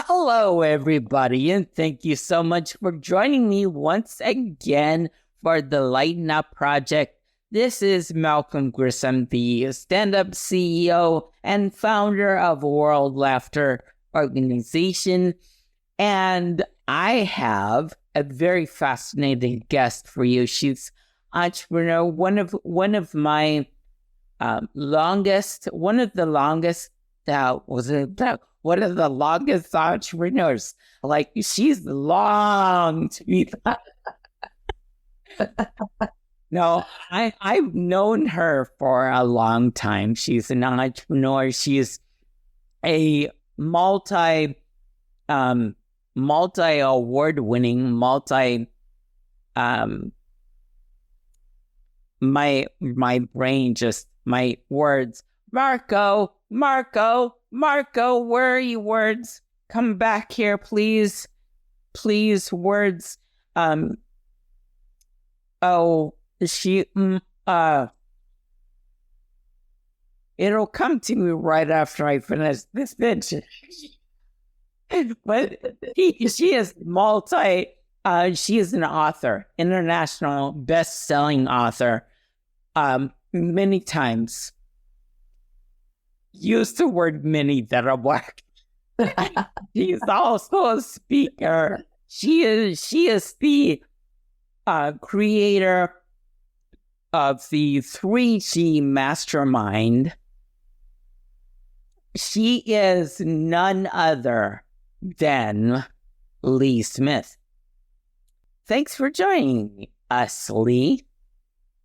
Hello, everybody, and thank you so much for joining me once again for the Lighten Up Project. This is Malcolm Grissom, the stand-up CEO and founder of World Laughter Organization, and I have a very fascinating guest for you. She's entrepreneur, one of the longest entrepreneurs. Like, she's long to be. No, I've known her for a long time. She's an entrepreneur. She's a multi award winning, my brain just, my words. Marco, where are you, words? Come back here, please. Please, words. It'll come to me right after I finish this pitch. But she is she is an author, international best-selling author, many times. Use the word many that are black. She's also a speaker. She is the creator of the 3G Mastermind. She is none other than Lee Smith. Thanks for joining us, Lee.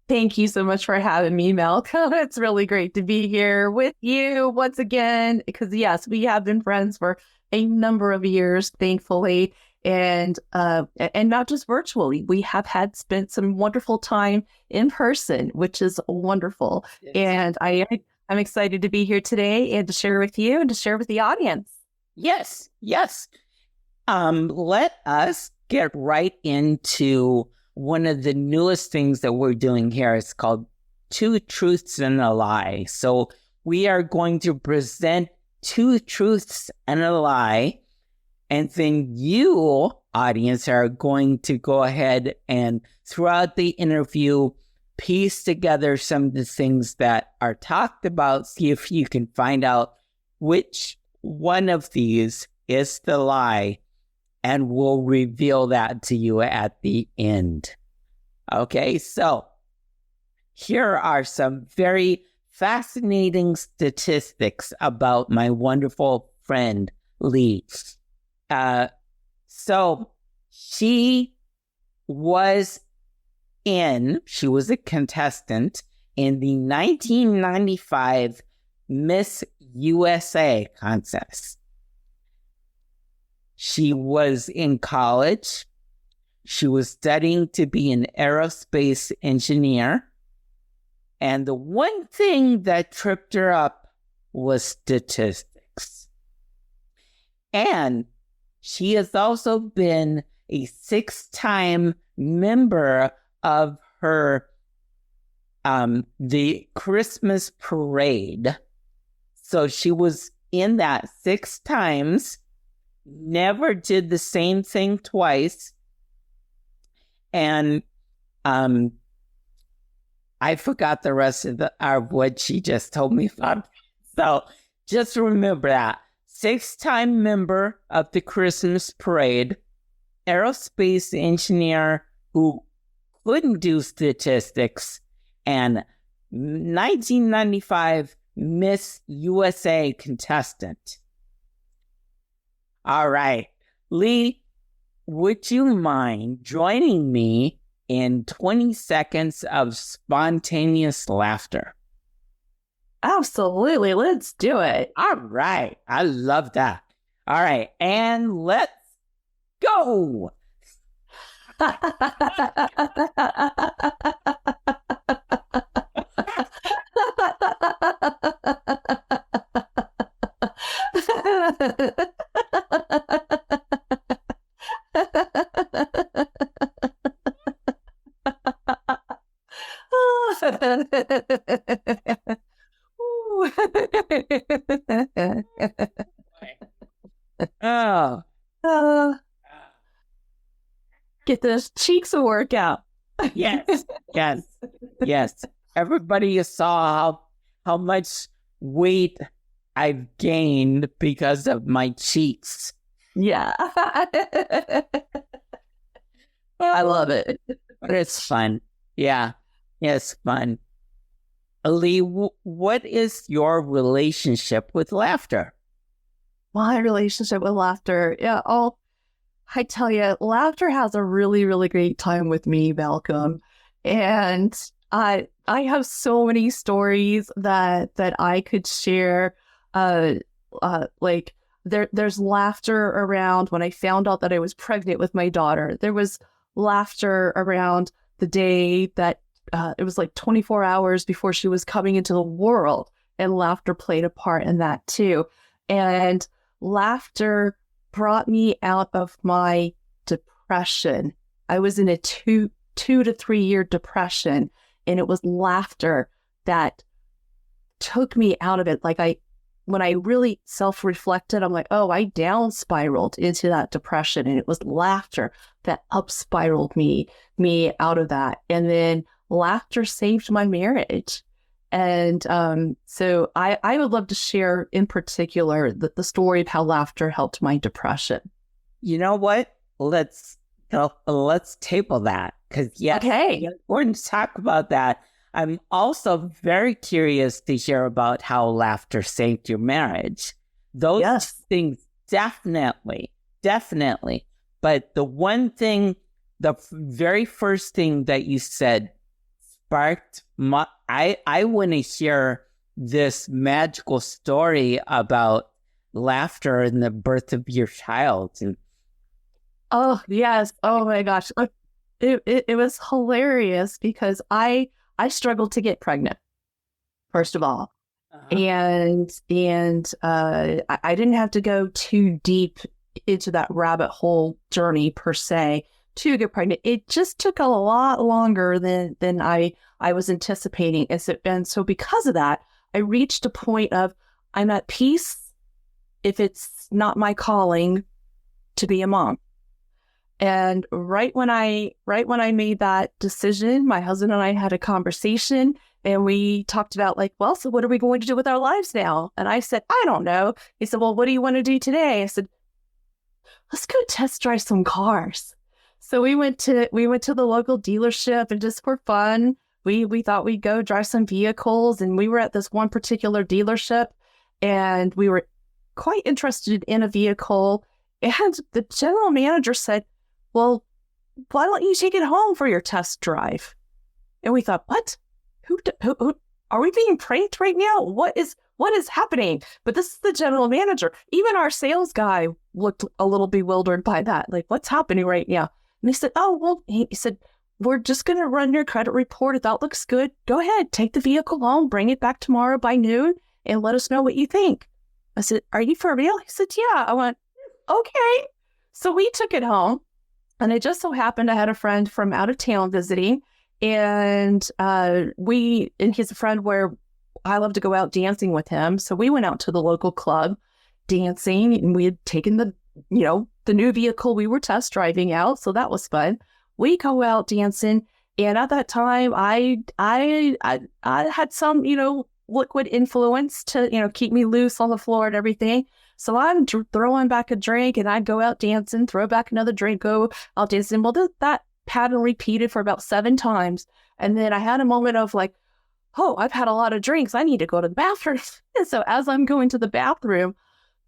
Thank you so much for having me, Malcolm. It's really great to be here with you once again, because yes, we have been friends for a number of years, thankfully, and not just virtually. We have spent some wonderful time in person, which is wonderful. Yes. And I'm excited to be here today and to share with you and to share with the audience. Yes. Let us get right into one of the newest things that we're doing here. It's called Two Truths and a Lie. So we are going to present two truths and a lie, and then you, audience, are going to go ahead and throughout the interview piece together some of the things that are talked about, see if you can find out which one of these is the lie, and we'll reveal that to you at the end. Okay, so here are some very fascinating statistics about my wonderful friend, Lee. So she was a contestant in the 1995 Miss USA contest. She was in college. She was studying to be an aerospace engineer. And the one thing that tripped her up was statistics. And she has also been a 6-time member of her the Christmas parade. So she was in that 6 times. Never did the same thing twice. And I forgot the rest of what she just told me about. So just remember that. 6-time member of the Christmas parade, aerospace engineer who couldn't do statistics, and 1995 Miss USA contestant. All right, Lee, would you mind joining me in 20 seconds of spontaneous laughter? Absolutely, let's do it. All right, I love that. All right, and let's go. Oh, Uh, get those cheeks a workout. yes, yes, yes. Everybody saw how much weight I've gained because of my cheeks. Yeah. I love it. But it's fun. Yeah, it's fun. Lee, what is your relationship with laughter? My relationship with laughter. Yeah. Oh, I tell you, laughter has a really, really great time with me, Malcolm. And I have so many stories that I could share. Uh, like there's laughter around when I found out that I was pregnant with my daughter. There was laughter around the day that it was like 24 hours before she was coming into the world, and laughter played a part in that too. And laughter brought me out of my depression. I was in a two to 3 year depression, and it was laughter that took me out of it. When I really self-reflected, I'm like, oh, I down spiraled into that depression, and it was laughter that up spiraled me out of that. And then laughter saved my marriage. And so I would love to share in particular the story of how laughter helped my depression. You know what? Let's table that, because yes, Okay. we're going to talk about that. I'm also very curious to hear about how laughter saved your marriage. Those Yes. things definitely. But the one thing, the very first thing that you said sparked I want to hear this magical story about laughter and the birth of your child. And Oh, yes. Oh my gosh. It was hilarious because I struggled to get pregnant, first of all. And I didn't have to go too deep into that rabbit hole journey per se to get pregnant. It just took a lot longer than I was anticipating. And so because of that, I reached a point of I'm at peace if it's not my calling to be a mom. And right when I made that decision, my husband and I had a conversation, and we talked about well, so what are we going to do with our lives now? And I said, I don't know. He said, well, what do you want to do today? I said, let's go test drive some cars. So we went to the local dealership, and just for fun, we thought we'd go drive some vehicles. And we were at this one particular dealership, and we were quite interested in a vehicle. And the general manager said, well, why don't you take it home for your test drive? And we thought, what? Who are we being pranked right now? What is happening? But this is the general manager. Even our sales guy looked a little bewildered by that. What's happening right now? And he said, oh, well, he said, we're just going to run your credit report. If that looks good, go ahead, take the vehicle home, bring it back tomorrow by noon, and let us know what you think. I said, are you for real? He said, yeah. I went, okay. So we took it home. And it just so happened I had a friend from out of town visiting, and he's a friend where I love to go out dancing with him. So we went out to the local club dancing, and we had taken the new vehicle we were test driving out. So that was fun. We go out dancing, and at that time I had some, liquid influence to, keep me loose on the floor and everything. So I'm throwing back a drink, and I'd go out dancing, throw back another drink, go out dancing. Well, that pattern repeated for about 7 times. And then I had a moment of oh, I've had a lot of drinks. I need to go to the bathroom. And so as I'm going to the bathroom,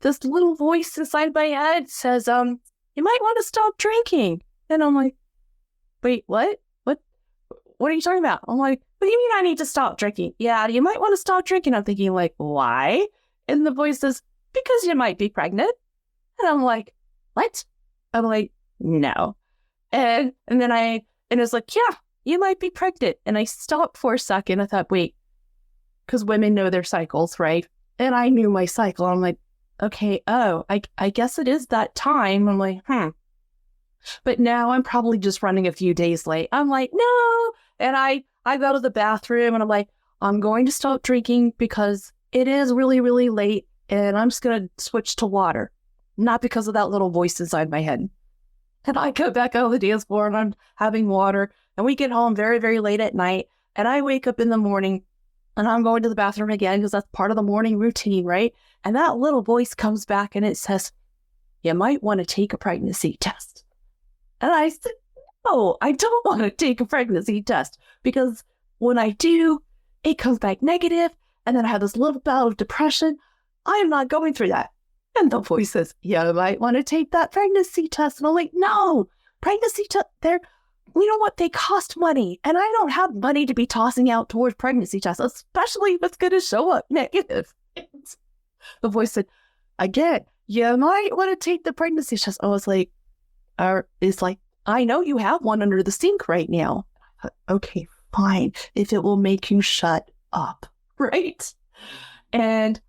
this little voice inside my head says, you might want to stop drinking. And I'm like, wait, what? What are you talking about? I'm like, what do you mean I need to stop drinking? Yeah, you might want to stop drinking. I'm thinking why? And the voice says, because you might be pregnant. And I'm like, what? I'm like, no. And then it was like, yeah, you might be pregnant. And I stopped for a second. I thought, wait, because women know their cycles, right? And I knew my cycle. I'm like, okay, oh, I guess it is that time. I'm like, But now I'm probably just running a few days late. I'm like, no. And I go to the bathroom, and I'm like, I'm going to stop drinking because it is really, really late, and I'm just going to switch to water. not because of that little voice inside my head. And I go back on the dance floor and I'm having water, and we get home very, very late at night. And I wake up in the morning and I'm going to the bathroom again because that's part of the morning routine, right? And that little voice comes back and it says, you might want to take a pregnancy test. And I said, no, I don't want to take a pregnancy test, because when I do, it comes back negative, and then I have this little bout of depression. I am not going through that. And the voice says, you might want to take that pregnancy test. And I'm like, no, pregnancy test, you know what? They cost money. And I don't have money to be tossing out towards pregnancy tests, especially if it's going to show up negative. The voice said, again, you might want to take the pregnancy test. I was like, it's like, I know you have one under the sink right now. I thought, okay, fine, if it will make you shut up, right? And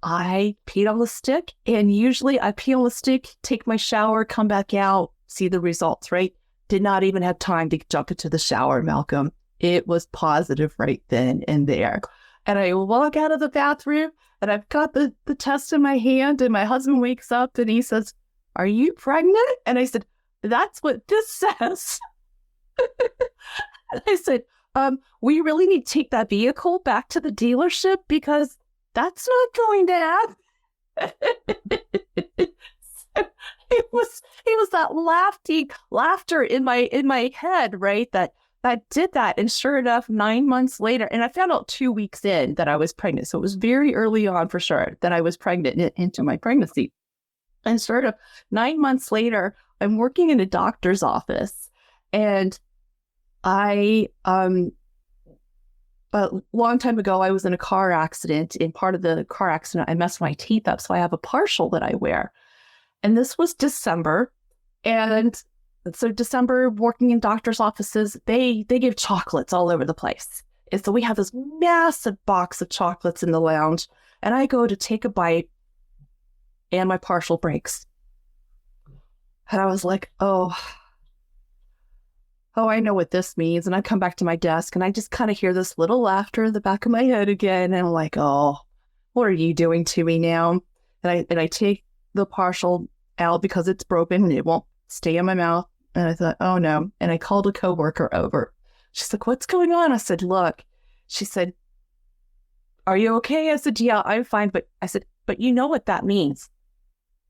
I peed on the stick, and usually I pee on the stick, take my shower, come back out, see the results, right? Did not even have time to jump into the shower, Malcolm. It was positive right then and there. And I walk out of the bathroom, and I've got the test in my hand, and my husband wakes up and he says, are you pregnant? And I said, that's what this says. And I said, we really need to take that vehicle back to the dealership, because that's not going to happen. It was that laughter in my head, right? That did that. And sure enough, 9 months later, and I found out 2 weeks in that I was pregnant. So it was very early on for sure that I was pregnant into my pregnancy. And sort of 9 months later, I'm working in a doctor's office, and a long time ago, I was in a car accident. In part of the car accident, I messed my teeth up, so I have a partial that I wear. And this was December, and so December, working in doctor's offices, they give chocolates all over the place. And so we have this massive box of chocolates in the lounge, and I go to take a bite, and my partial breaks. And I was like, oh, I know what this means. And I come back to my desk, and I just kind of hear this little laughter in the back of my head again. And I'm like, oh, what are you doing to me now? And I take the partial out because it's broken and it won't stay in my mouth. And I thought, oh no. And I called a coworker over. She's like, what's going on? I said, look. She said, are you okay? I said, yeah, I'm fine. But I said, but you know what that means.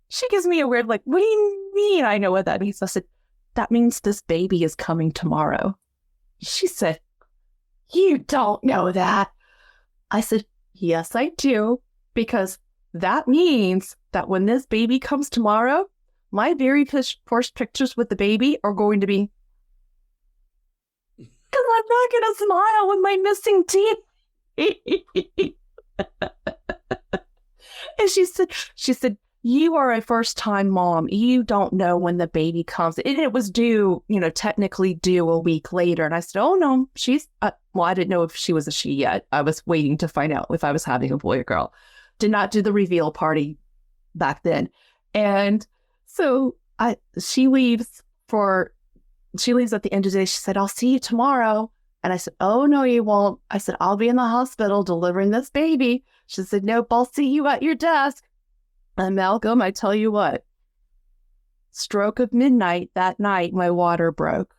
She gives me a weird, like, what do you mean I know what that means? I said, that means this baby is coming tomorrow. She said, you don't know that. I said, yes, I do, because that means that when this baby comes tomorrow, my very first pictures with the baby are going to be, because I'm not going to smile with my missing teeth. And she said, you are a first-time mom. You don't know when the baby comes. And it was due, technically due a week later. And I said, oh, no, she's, well, I didn't know if she was a she yet. I was waiting to find out if I was having a boy or girl. Did not do the reveal party back then. And so she leaves at the end of the day. She said, I'll see you tomorrow. And I said, oh, no, you won't. I said, I'll be in the hospital delivering this baby. She said, nope, I'll see you at your desk. And Malcolm, I tell you what, stroke of midnight that night, my water broke.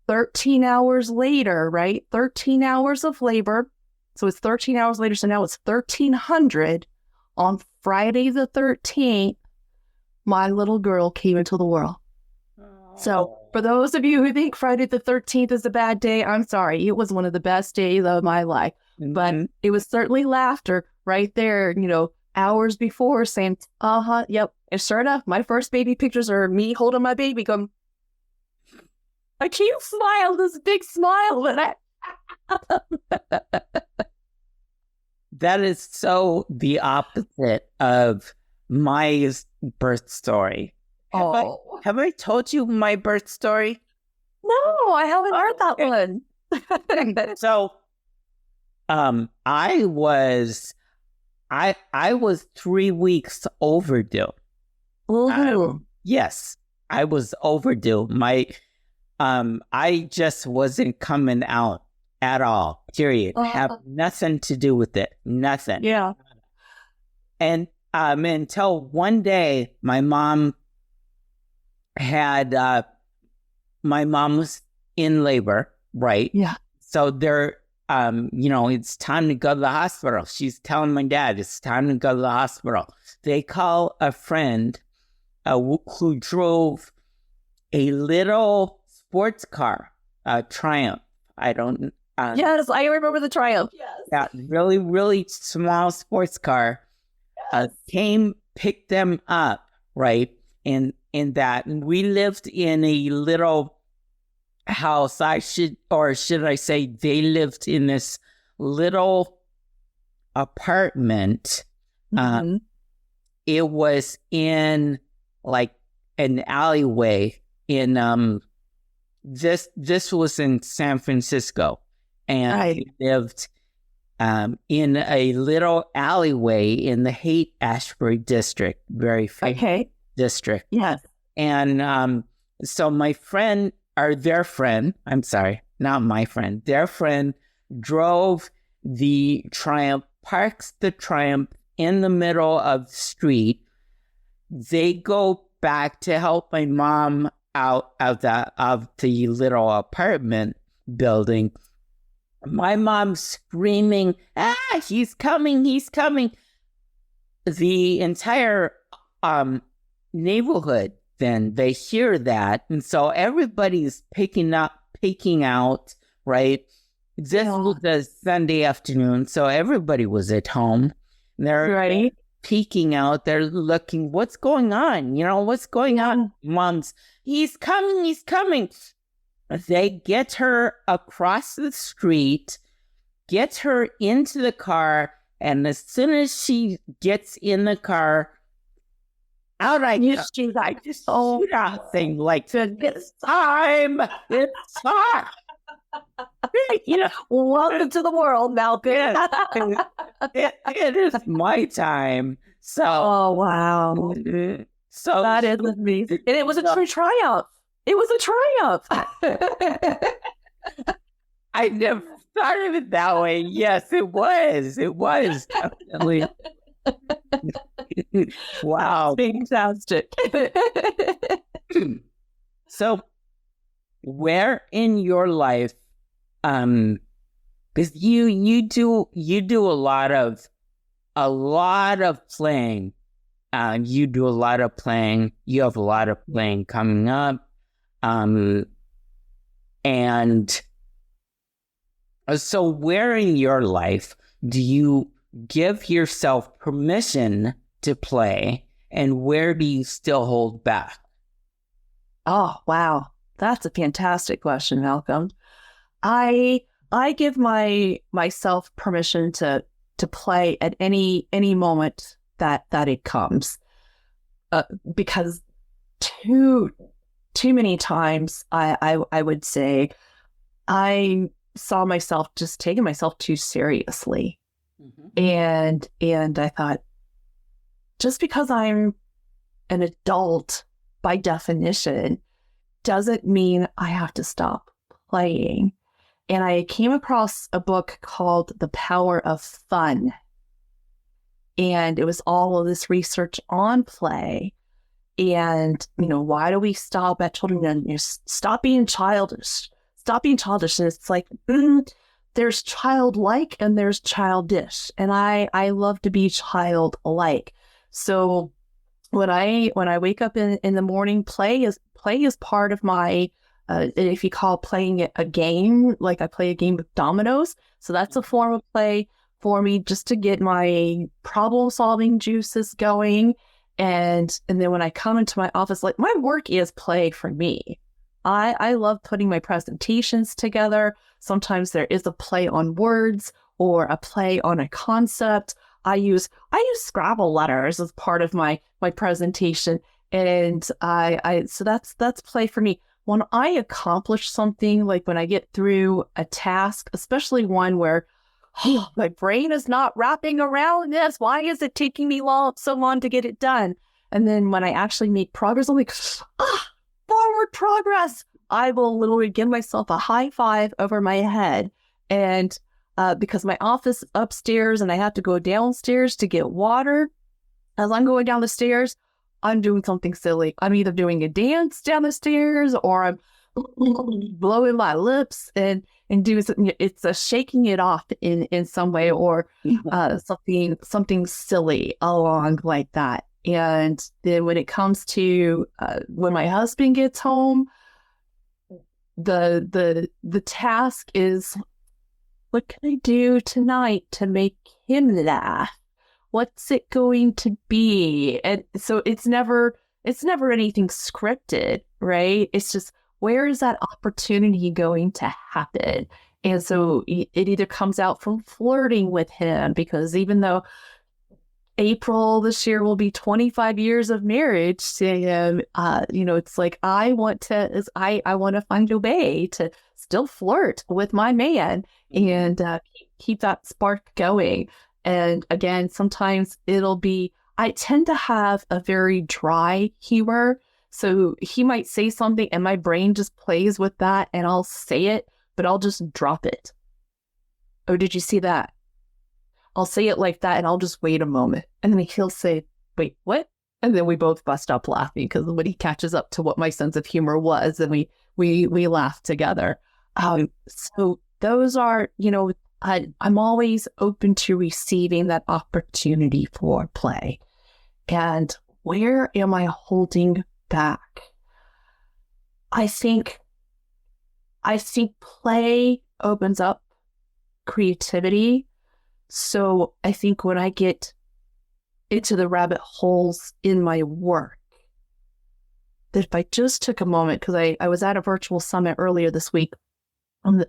13 hours later, right? 13 hours of labor. So it's 13 hours later. So now it's 1300. On Friday the 13th, my little girl came into the world. So for those of you who think Friday the 13th is a bad day, I'm sorry. It was one of the best days of my life. Mm-hmm. But it was certainly laughter right there, hours before, saying, yep. And sure enough, my first baby pictures are me holding my baby going, I can't smile this big smile. That is so the opposite of my birth story. Have I told you my birth story? No, I haven't heard that one. So, I was 3 weeks overdue. Yes, I was overdue. I just wasn't coming out at all. Period. Have nothing to do with it. Nothing. Yeah. And until one day my mom was in labor, right? Yeah. So it's time to go to the hospital. She's telling my dad it's time to go to the hospital. They call a friend who drove a little sports car, Triumph. Yes, I remember the Triumph. Yes. That really, really small sports car. Yes. Came, picked them up, right? And we lived in a little house. Should I say they lived in this little apartment. Mm-hmm. It was in like an alleyway in this was in San Francisco, and Right. we lived in a little alleyway in the Haight-Ashbury district, very famous district. Yes. And so my friend, or their friend, I'm sorry, not my friend, their friend drove the Triumph, parks the Triumph in the middle of the street. They go back to help my mom out of the little apartment building. My mom's screaming, he's coming, he's coming. The entire neighborhood, then they hear that. And so everybody's peeking out, right? This was a Sunday afternoon, so everybody was at home. They're peeking out. They're looking, what's going on? What's going on? Mom's, he's coming, he's coming. They get her across the street, get her into the car, and as soon as she gets in the car, out I go. She's like, shoot out thing like, it's time. Welcome to the world, Malcolm. It is my time. So, oh wow, so that is amazing, and it was a true triumph. It was a triumph. I never thought of it that way. Yes, it was. It was definitely. Wow, fantastic. So, where in your life, because you do a lot of playing. You do a lot of playing. You have a lot of playing coming up. And so where in your life do you give yourself permission to play, and where do you still hold back? Oh, wow. That's a fantastic question, Malcolm. I give myself permission to play at any moment that it comes, because too many times I would say I saw myself just taking myself too seriously. Mm-hmm. And I thought, just because I'm an adult by definition doesn't mean I have to stop playing. And I came across a book called The Power of Fun. And it was all of this research on play. And, why do we stop at children? And stop being childish. Stop being childish. And it's like, there's childlike and there's childish. And I love to be childlike. So when I wake up in the morning, play is part of my, if you call playing a game, like I play a game of dominoes. So that's a form of play for me, just to get my problem solving juices going. And then when I come into my office, like my work is play for me. I love putting my presentations together. Sometimes there is a play on words or a play on a concept. I use Scrabble letters as part of my presentation. And so that's play for me. When I accomplish something, like when I get through a task, especially one where my brain is not wrapping around this. Why is it taking me so long to get it done? And then when I actually make progress, I'm like, forward progress. I will literally give myself a high five over my head. And because my office is upstairs and I have to go downstairs to get water, as I'm going down the stairs, I'm doing something silly. I'm either doing a dance down the stairs or I'm blowing my lips and doing something. It's a shaking it off in some way, or something silly along like that. And then when it comes to when my husband gets home, the task is, what can I do tonight to make him laugh? What's it going to be? And so it's never anything scripted, right? It's just, where is that opportunity going to happen? And so it either comes out from flirting with him, because even though April this year will be 25 years of marriage to him, it's like, I want to find a way to still flirt with my man and keep that spark going. And again, sometimes I tend to have a very dry humor. So he might say something and my brain just plays with that and I'll say it, but I'll just drop it. Oh, did you see that? I'll say it like that and I'll just wait a moment. And then he'll say, wait, what? And then we both bust up laughing, because when he catches up to what my sense of humor was, and we laugh together. So those are, I'm always open to receiving that opportunity for play. And where am I holding back? I think play opens up creativity. So I think when I get into the rabbit holes in my work, that if I just took a moment, because I was at a virtual summit earlier this week, and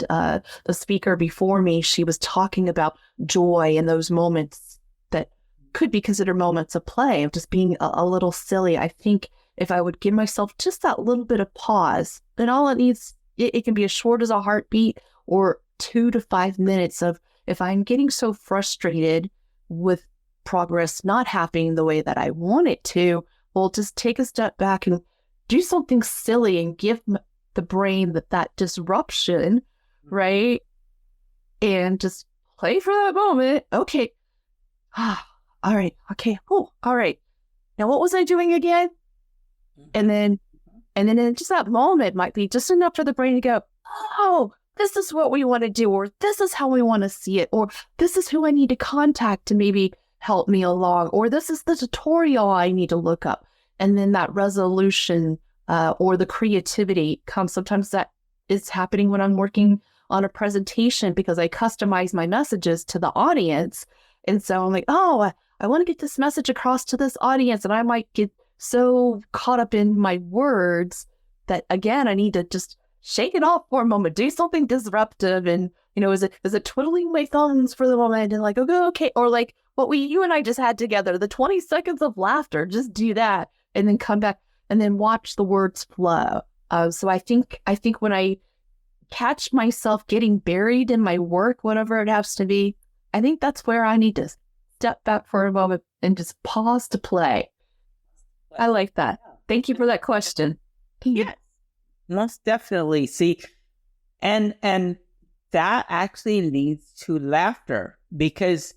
the speaker before me, she was talking about joy and those moments that could be considered moments of play, of just being a little silly. I think if I would give myself just that little bit of pause, then all it needs, it can be as short as a heartbeat, or 2 to 5 minutes of, if I'm getting so frustrated with progress not happening the way that I want it to, well, just take a step back and do something silly and give the brain that disruption, right? And just play for that moment. Okay. All right. Okay. Oh, all right. Now, what was I doing again? And then in just that moment might be just enough for the brain to go, oh, this is what we want to do, or this is how we want to see it, or this is who I need to contact to maybe help me along, or this is the tutorial I need to look up. And then that resolution or the creativity comes. Sometimes that is happening when I'm working on a presentation, because I customize my messages to the audience. And so I'm like, oh, I want to get this message across to this audience. And I might get so caught up in my words that, again, I need to just shake it off for a moment, do something disruptive. And, is it twiddling my thumbs for the moment and like, okay. Or like what you and I just had together, the 20 seconds of laughter, just do that and then come back and then watch the words flow. So I think when I catch myself getting buried in my work, whatever it has to be, I think that's where I need to step back for a moment and just pause to play. I like that. Thank you for that question. Yes, most definitely. See, and that actually leads to laughter, because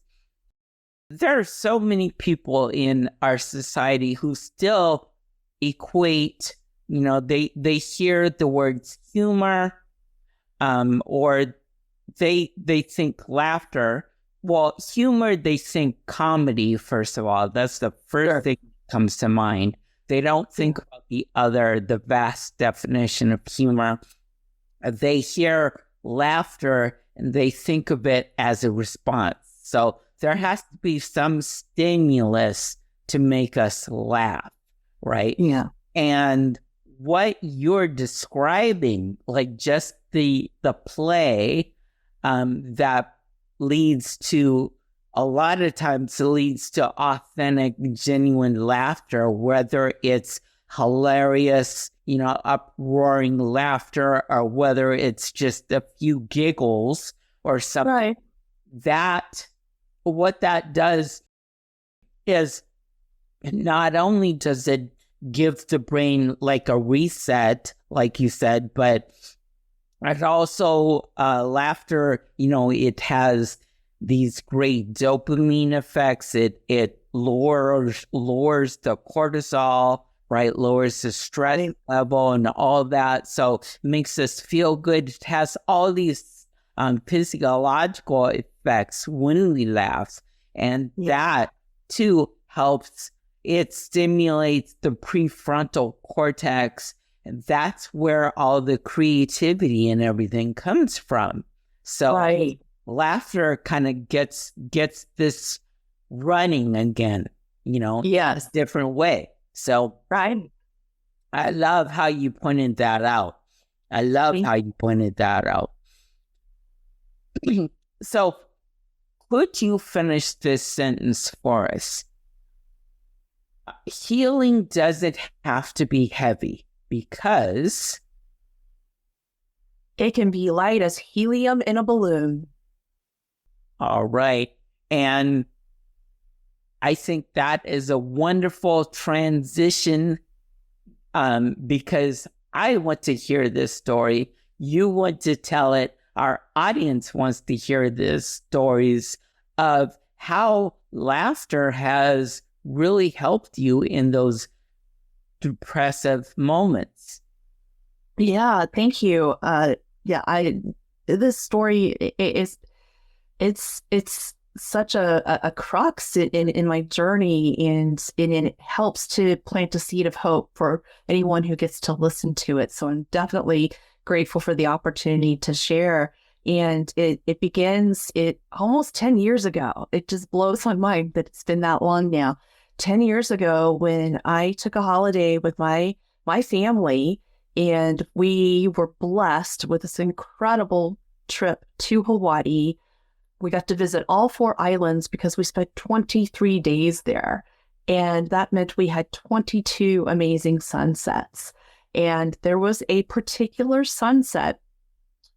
there are so many people in our society who still equate, they hear the words humor, or they think laughter. Well, humor, they think comedy, first of all. That's the first thing that comes to mind. They don't think about the vast definition of humor. They hear laughter and they think of it as a response. So there has to be some stimulus to make us laugh, right? Yeah. And what you're describing, like just the play that leads to, a lot of times it leads to authentic, genuine laughter, whether it's hilarious, uproaring laughter, or whether it's just a few giggles or something. Right. What that does is, not only does it give the brain like a reset, like you said, but it also, laughter, it has these great dopamine effects. It lowers the cortisol, right? Lowers the stress level and all that. So it makes us feel good. It has all these physiological effects when we laugh. And that too helps. It stimulates the prefrontal cortex. And that's where all the creativity and everything comes from. So laughter kind of gets this running again, a different way. So I love how you pointed that out. So could you finish this sentence for us? Healing doesn't have to be heavy because it can be light as helium in a balloon. All right. And I think that is a wonderful transition because I want to hear this story. You want to tell it. Our audience wants to hear these stories of how laughter has really helped you in those depressive moments. Yeah, thank you. This story it's such a crux in my journey, and it helps to plant a seed of hope for anyone who gets to listen to it. So I'm definitely grateful for the opportunity to share. And it begins almost 10 years ago. It just blows my mind that it's been that long now. 10 years ago, when I took a holiday with my family, and we were blessed with this incredible trip to Hawaii. We got to visit all 4 islands because we spent 23 days there. And that meant we had 22 amazing sunsets. And there was a particular sunset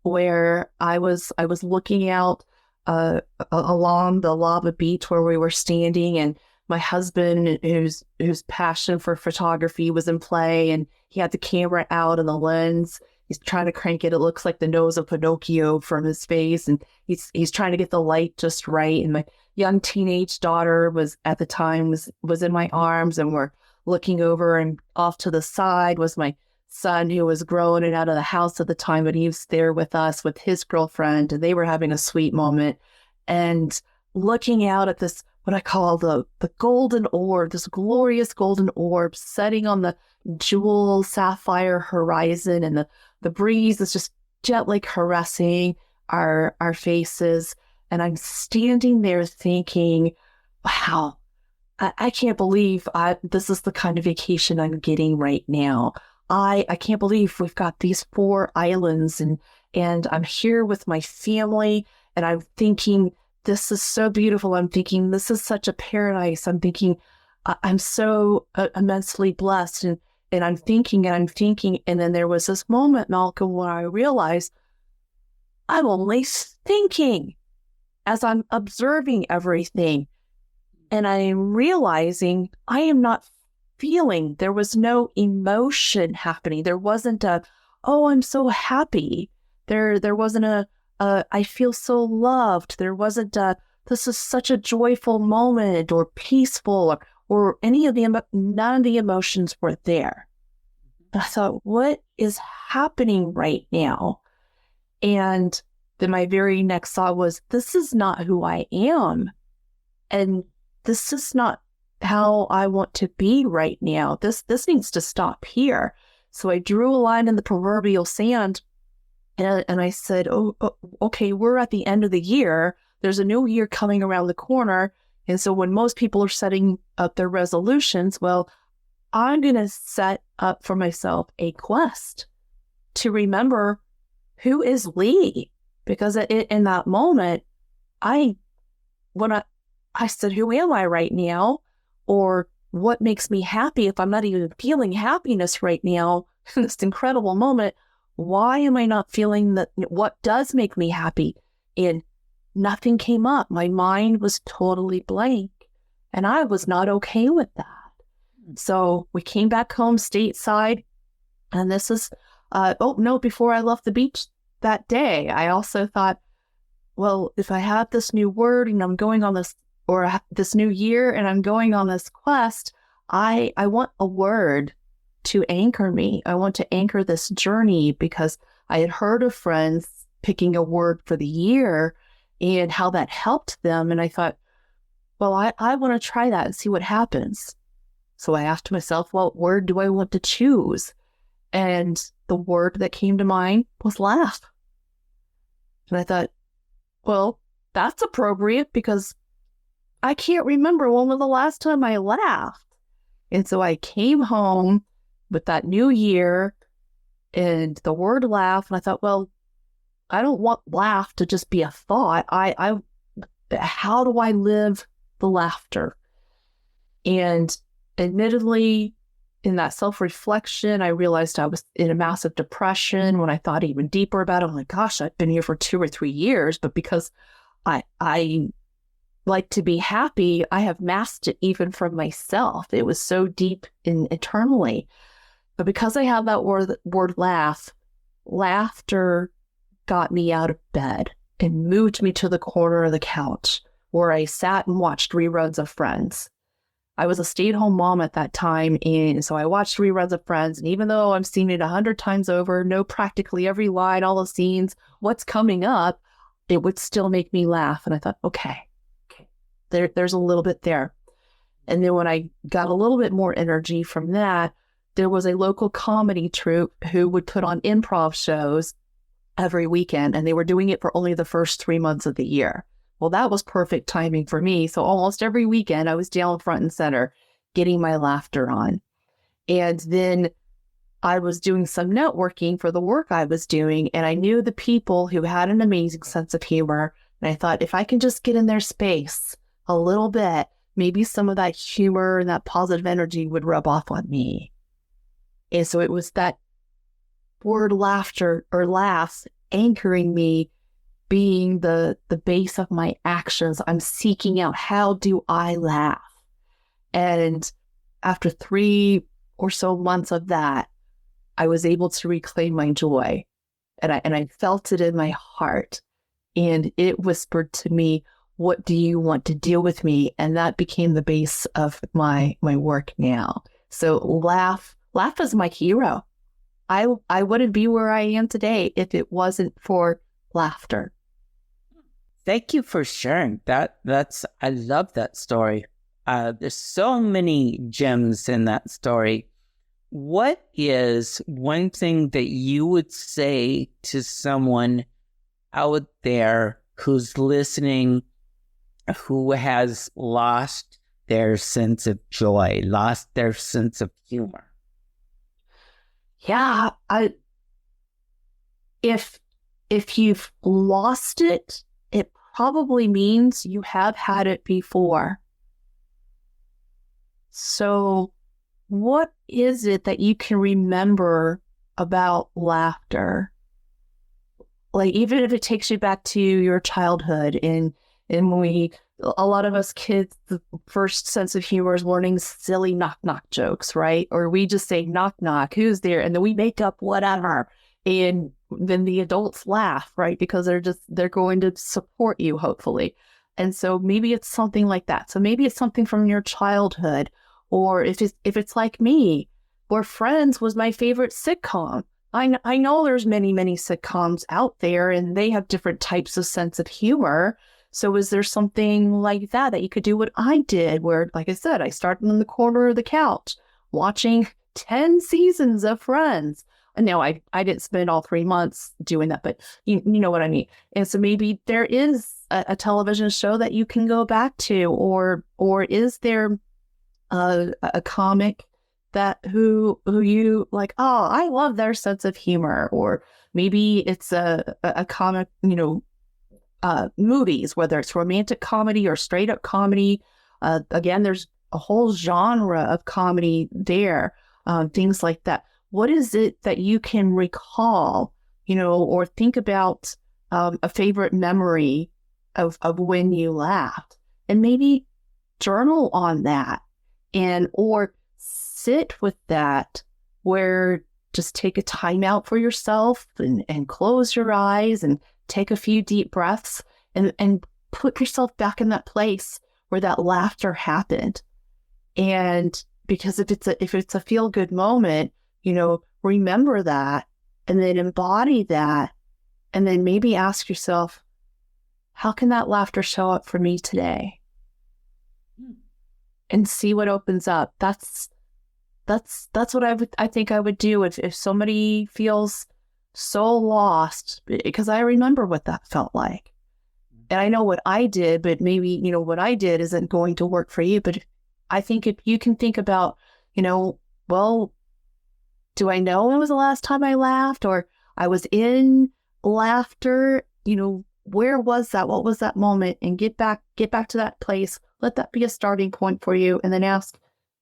where I was looking out along the lava beach where we were standing, and my husband, whose passion for photography was in play, and he had the camera out and the lens. He's trying to crank it. It looks like the nose of Pinocchio from his face, and he's trying to get the light just right. And my young teenage daughter was at the time was in my arms, and we're looking over, and off to the side was my son, who was grown and out of the house at the time, but he was there with us with his girlfriend, and they were having a sweet moment. And looking out at this, what I call the golden orb, this glorious golden orb setting on the jewel sapphire horizon, and the breeze is just gently caressing our faces. And I'm standing there thinking, wow, I can't believe this is the kind of vacation I'm getting right now. I can't believe we've got these 4 islands, and I'm here with my family, and I'm thinking, this is so beautiful. I'm thinking, this is such a paradise. I'm thinking, I'm so immensely blessed. And I'm thinking, and then there was this moment, Malcolm, where I realized I'm only thinking as I'm observing everything. And I am realizing I am not feeling. There was no emotion happening. There wasn't oh, I'm so happy. There wasn't I feel so loved. There wasn't this is such a joyful moment, or peaceful, or any of none of the emotions were there. I thought, what is happening right now? And then my very next thought was, this is not who I am. And this is not how I want to be right now. This needs to stop here. So I drew a line in the proverbial sand, and I said, okay, we're at the end of the year. There's a new year coming around the corner. And so when most people are setting up their resolutions, well, I'm going to set up for myself a quest to remember who is Lee. Because in that moment, I said, who am I right now? Or what makes me happy if I'm not even feeling happiness right now in this incredible moment? Why am I not feeling what does make me happy? And nothing came up. My mind was totally blank, and I was not okay with that. So we came back home stateside, and this is, before I left the beach that day, I also thought, well, if I have this new word and I'm going on this this new year and I'm going on this quest, I want a word to anchor me. I want to anchor this journey because I had heard of friends picking a word for the year and how that helped them. And I thought, well, I want to try that and see what happens. So I asked myself, what word do I want to choose? And the word that came to mind was laugh. And I thought, well, that's appropriate because I can't remember when was the last time I laughed. And so I came home with that new year and the word laugh. And I thought, well, I don't want laugh to just be a thought. How do I live the laughter? And admittedly, in that self-reflection, I realized I was in a massive depression. When I thought even deeper about it, I'm like, gosh, I've been here for 2 or 3 years, but because I like to be happy, I have masked it even from myself. It was so deep internally. But because I have that word laugh, laughter got me out of bed and moved me to the corner of the couch where I sat and watched reruns of Friends. I was a stay-at-home mom at that time, and so I watched reruns of Friends, and even though I've seen it 100 times over, know practically every line, all the scenes, what's coming up, it would still make me laugh. And I thought, okay, there's a little bit there. And then when I got a little bit more energy from that, there was a local comedy troupe who would put on improv shows every weekend, and they were doing it for only the first 3 months of the year. Well, that was perfect timing for me. So almost every weekend I was down front and center getting my laughter on. And then I was doing some networking for the work I was doing, and I knew the people who had an amazing sense of humor. And I thought, if I can just get in their space a little bit, maybe some of that humor and that positive energy would rub off on me. And so it was that word laughter or laughs anchoring me being the base of my actions. I'm seeking out, how do I laugh? And after 3 or so months of that, I was able to reclaim my joy. And I felt it in my heart. And it whispered to me, what do you want to do with me? And that became the base of my work now. So laugh is my hero. I wouldn't be where I am today if it wasn't for laughter. Thank you for sharing that. I love that story. There's so many gems in that story. What is one thing that you would say to someone out there who's listening, who has lost their sense of joy, lost their sense of humor? Yeah, if you've lost it, it probably means you have had it before. So what is it that you can remember about laughter? Like, even if it takes you back to your childhood, and a lot of us kids, the first sense of humor is learning silly knock-knock jokes, right? Or we just say knock-knock, who's there? And then we make up whatever. And then the adults laugh, right? Because they're going to support you, hopefully. And so maybe it's something like that. So maybe it's something from your childhood. Or if it's like me, where Friends was my favorite sitcom. I know there's many, many sitcoms out there, and they have different types of sense of humor. So is there something like that you could do what I did, where, like I said, I started in the corner of the couch watching 10 seasons of Friends. And no, I didn't spend all 3 months doing that, but you know what I mean. And so maybe there is a television show that you can go back to, or is there a comic that who you like, oh, I love their sense of humor, or maybe it's a comic, movies, whether it's romantic comedy or straight up comedy. Again, there's a whole genre of comedy there, things like that. What is it that you can recall, or think about a favorite memory of when you laughed, and maybe journal on that, or sit with that, where just take a time out for yourself and close your eyes and take a few deep breaths and put yourself back in that place where that laughter happened. And because if it's a feel good moment, remember that and then embody that. And then maybe ask yourself, how can that laughter show up for me today? And see what opens up. That's what I think I would do if somebody feels so lost, because I remember what that felt like. And I know what I did, but maybe, what I did isn't going to work for you. But I think if you can think about, well, do I know when was the last time I laughed, or I was in laughter, where was that? What was that moment? And get back to that place. Let that be a starting point for you. And then ask,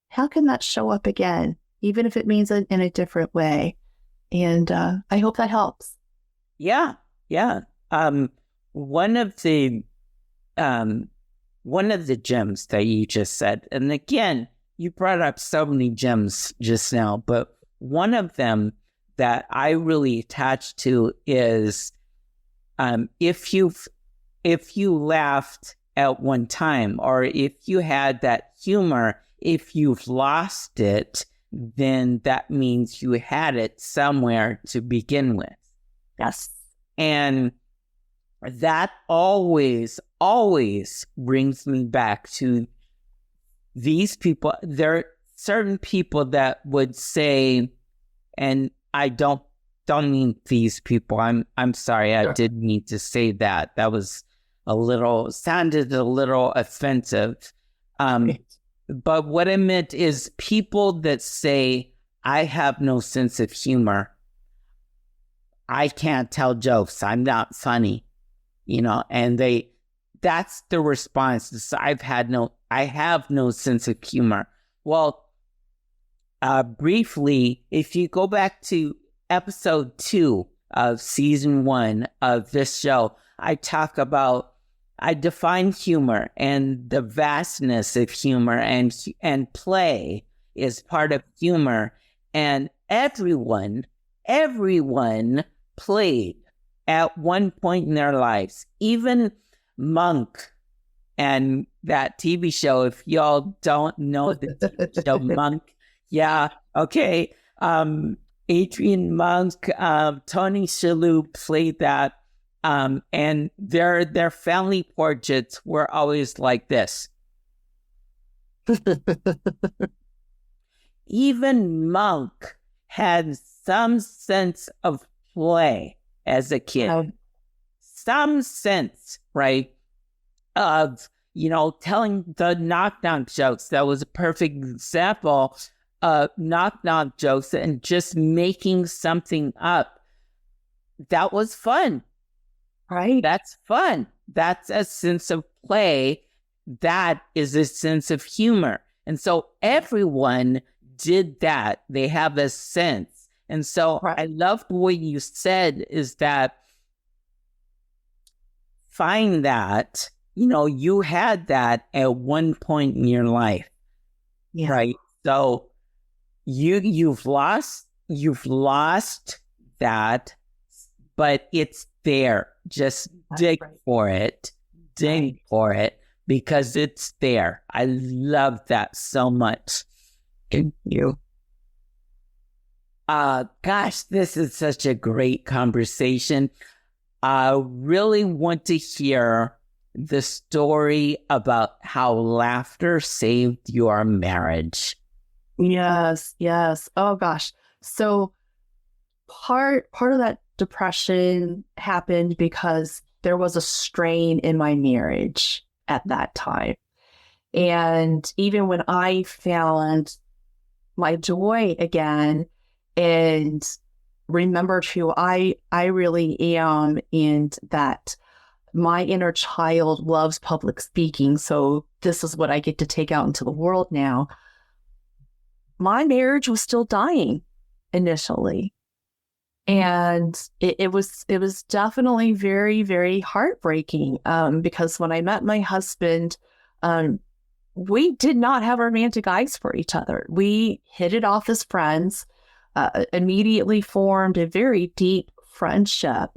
how can that show up again? Even if it means it in a different way. And I hope that helps. Yeah. One of the gems that you just said, and again, you brought up so many gems just now, but one of them that I really attach to is if you laughed at one time, or if you had that humor, if you've lost it, then that means you had it somewhere to begin with. Yes. And that always brings me back to these people. There are certain people that would say, and I don't mean these people. I'm sorry. I didn't mean to say that. That was sounded a little offensive. But what I meant is people that say, I have no sense of humor. I can't tell jokes. I'm not funny, and that's the response. I have no sense of humor. Well, briefly, if you go back to episode 2 of season 1 of this show, I define humor and the vastness of humor, and play is part of humor. And everyone played at one point in their lives. Even Monk and that TV show, if y'all don't know the TV show Monk, yeah, okay. Adrian Monk, Tony Shalhoub played that. And their family portraits were always like this. Even Monk had some sense of play as a kid. Some sense, right, of, telling the knock-knock jokes. That was a perfect example of knock-knock jokes and just making something up. That was fun. Right. That's fun. That's a sense of play. That is a sense of humor. And so everyone did that. They have a sense. And so I love what you said is that find that, you had that at one point in your life. Yeah. Right. So you've lost that, but it's there. Just dig for it. Dig for it, because it's there. I love that so much. Thank you. Gosh, this is such a great conversation. I really want to hear the story about how laughter saved your marriage. Yes. Oh gosh. So part of that depression happened because there was a strain in my marriage at that time. And even when I found my joy again and remembered who I really am, and that my inner child loves public speaking, so this is what I get to take out into the world now, my marriage was still dying initially. And it was definitely very, very heartbreaking, because when I met my husband, we did not have romantic eyes for each other. We hit it off as friends, immediately formed a very deep friendship.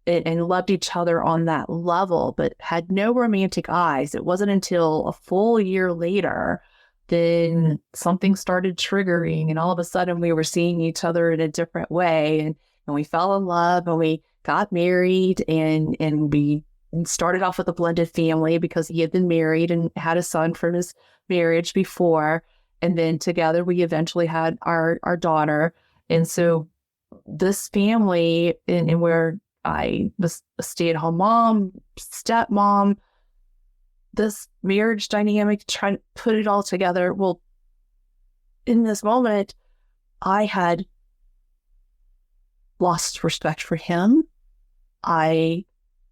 and loved each other on that level, but had no romantic eyes. It wasn't until a full year later then something started triggering, and all of a sudden we were seeing each other in a different way, and we fell in love, and we got married, and we started off with a blended family because he had been married and had a son from his marriage before, and then together we eventually had our daughter. And so this family, and where I was a stay-at-home mom, stepmom, this marriage dynamic, trying to put it all together. Well, in this moment, I had lost respect for him. I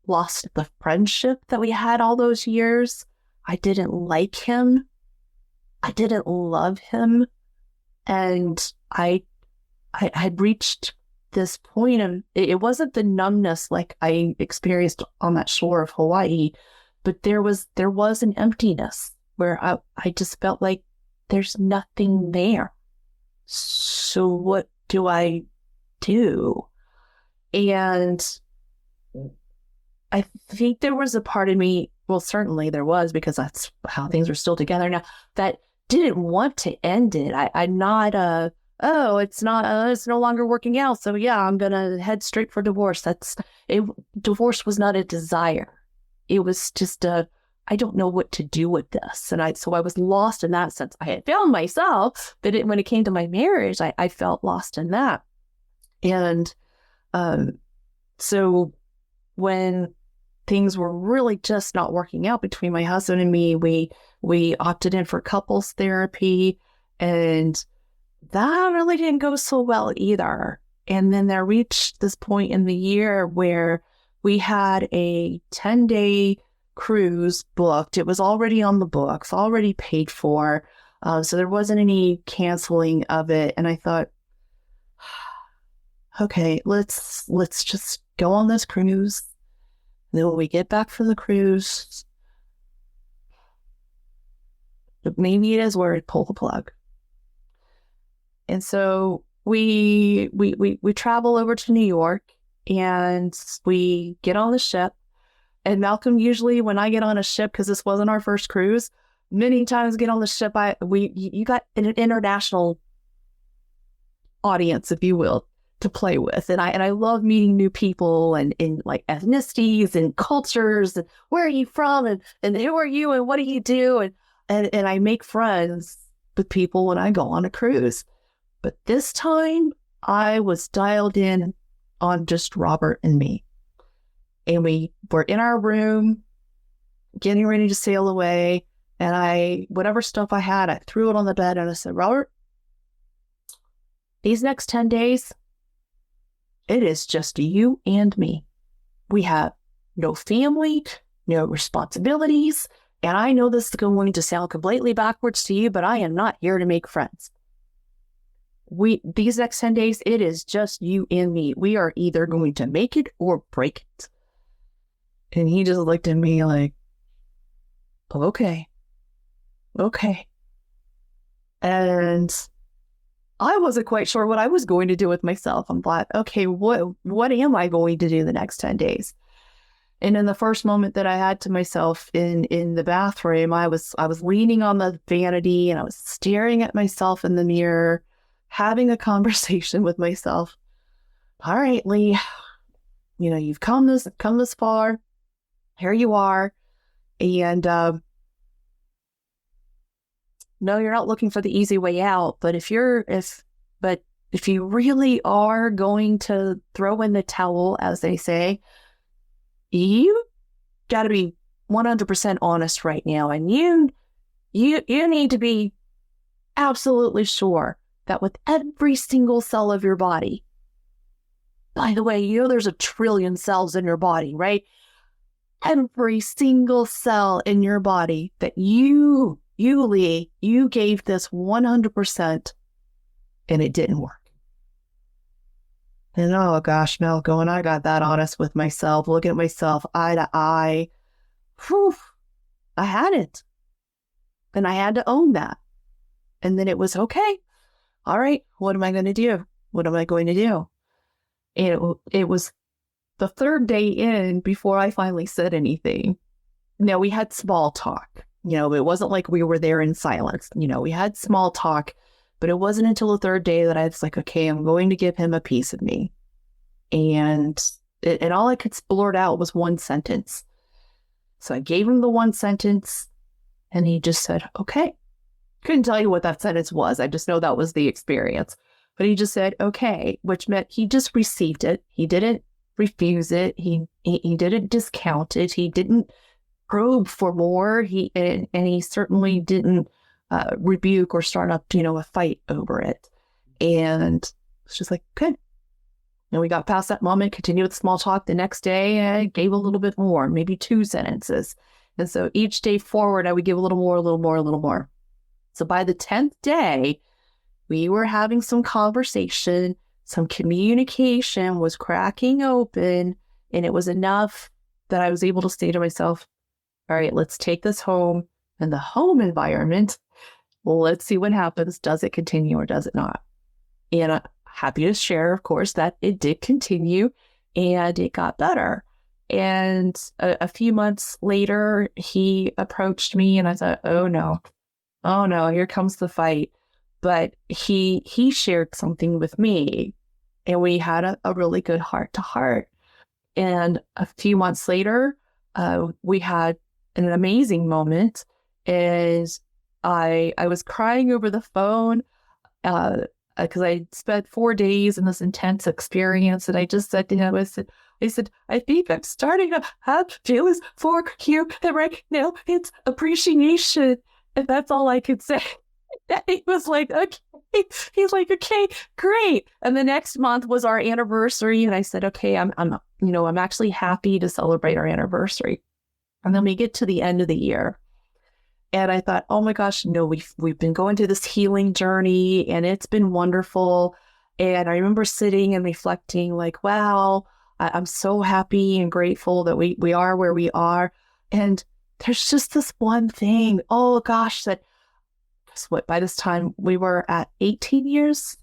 lost the friendship that we had all those years. I didn't like him. I didn't love him. And I had reached this point of, it wasn't the numbness like I experienced on that shore of Hawaii, but there was an emptiness where I just felt like there's nothing there. So what do I do? And I think there was a part of me, well, certainly there was, because that's how things are still together now, that didn't want to end it. I'm not it's no longer working out, so yeah, I'm gonna head straight for divorce. Divorce was not a desire. It was just I don't know what to do with this. And so I was lost in that sense. I had found myself, but when it came to my marriage, I felt lost in that. And so when things were really just not working out between my husband and me, we opted in for couples therapy, and that really didn't go so well either. And then there reached this point in the year where we had a 10-day cruise booked. It was already on the books, already paid for. So there wasn't any canceling of it. And I thought, okay, let's just go on this cruise. And then when we get back from the cruise, maybe it is where it pull the plug. And so we travel over to New York, and we get on the ship. And Malcolm, usually when I get on a ship, because this wasn't our first cruise, many times get on the ship, you got an international audience, if you will, to play with. And I love meeting new people and like ethnicities and cultures, and where are you from, and who are you, and what do you do? And I make friends with people when I go on a cruise. But this time I was dialed in on just Robert and me. And we were in our room getting ready to sail away. And whatever stuff I had, I threw it on the bed, and I said, Robert, these next 10 days, it is just you and me. We have no family, no responsibilities. And I know this is going to sound completely backwards to you, but I am not here to make friends. These next 10 days, it is just you and me. We are either going to make it or break it. And he just looked at me like, okay. And I wasn't quite sure what I was going to do with myself. I'm like, okay, what am I going to do the next 10 days? And in the first moment that I had to myself in the bathroom, I was leaning on the vanity, and I was staring at myself in the mirror, having a conversation with myself. All right, Lee, you've come this far. Here you are. And no, you're not looking for the easy way out. But if you really are going to throw in the towel, as they say, you got to be 100% honest right now. And you need to be absolutely sure that with every single cell of your body, by the way, there's 1 trillion cells in your body, right? Every single cell in your body that you, Lee, you gave this 100%, and it didn't work. And oh gosh, Malcolm, when I got that honest with myself, looking at myself eye to eye, I had it. And I had to own that. And then it was, okay, all right, what am I going to do? What am I going to do? And it was the third day in, before I finally said anything, now we had small talk. It wasn't like we were there in silence. We had small talk, but it wasn't until the third day that I was like, okay, I'm going to give him a piece of me. And all I could blurt out was one sentence. So I gave him the one sentence, and he just said, okay. Couldn't tell you what that sentence was. I just know that was the experience. But he just said, okay, which meant he just received it. He didn't refuse it. He didn't discount it. He didn't probe for more. And he certainly didn't rebuke or start up, a fight over it. And it's just like, good. And we got past that moment, continued with small talk. The next day, I gave a little bit more, maybe 2 sentences. And so each day forward, I would give a little more, a little more, a little more. So by the 10th day, we were having some conversation, some communication was cracking open, and it was enough that I was able to say to myself, all right, let's take this home. And the home environment, let's see what happens. Does it continue or does it not? And I'm happy to share, of course, that it did continue and it got better. And a few months later, he approached me and I thought, oh no, here comes the fight. But he shared something with me and we had a really good heart to heart. And a few months later, we had an amazing moment. Is I was crying over the phone because I spent 4 days in this intense experience, and I just said to him, I said, I think I'm starting to have feelings for you, and right now it's appreciation, and that's all I could say. And he was like, okay. He's like, okay, great. And the next month was our anniversary, and I said, okay, I'm actually happy to celebrate our anniversary. And then we get to the end of the year. And I thought, oh my gosh, no, we've been going through this healing journey and it's been wonderful. And I remember sitting and reflecting like, wow, I'm so happy and grateful that we are where we are. And there's just this one thing, oh gosh, that by this time we were at 17 years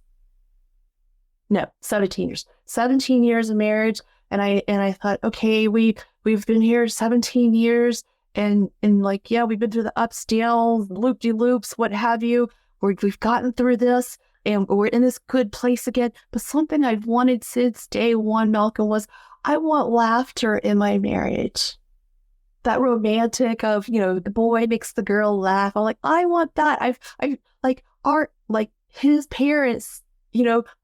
of marriage. And I thought, okay, we've been here 17 years. And like, yeah, we've been through the ups, downs, loop-de-loops, what have you. We've gotten through this and we're in this good place again. But something I've wanted since day one, Malcolm, was I want laughter in my marriage. That romantic of, the boy makes the girl laugh. I'm like, I want that. I like his parents,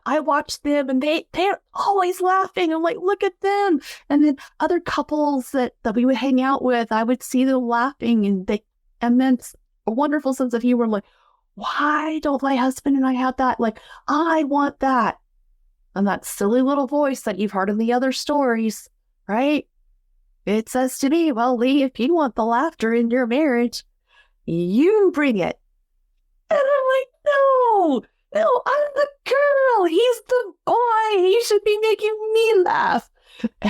I watch them and they're always laughing. I'm like, look at them. And then other couples that we would hang out with, I would see them laughing and then a wonderful sense of humor. I'm like, why don't my husband and I have that? Like, I want that. And that silly little voice that you've heard in the other stories, right? It says to me, well, Lee, if you want the laughter in your marriage, you bring it. And I'm like, no, I'm the girl. He's the boy. He should be making me laugh.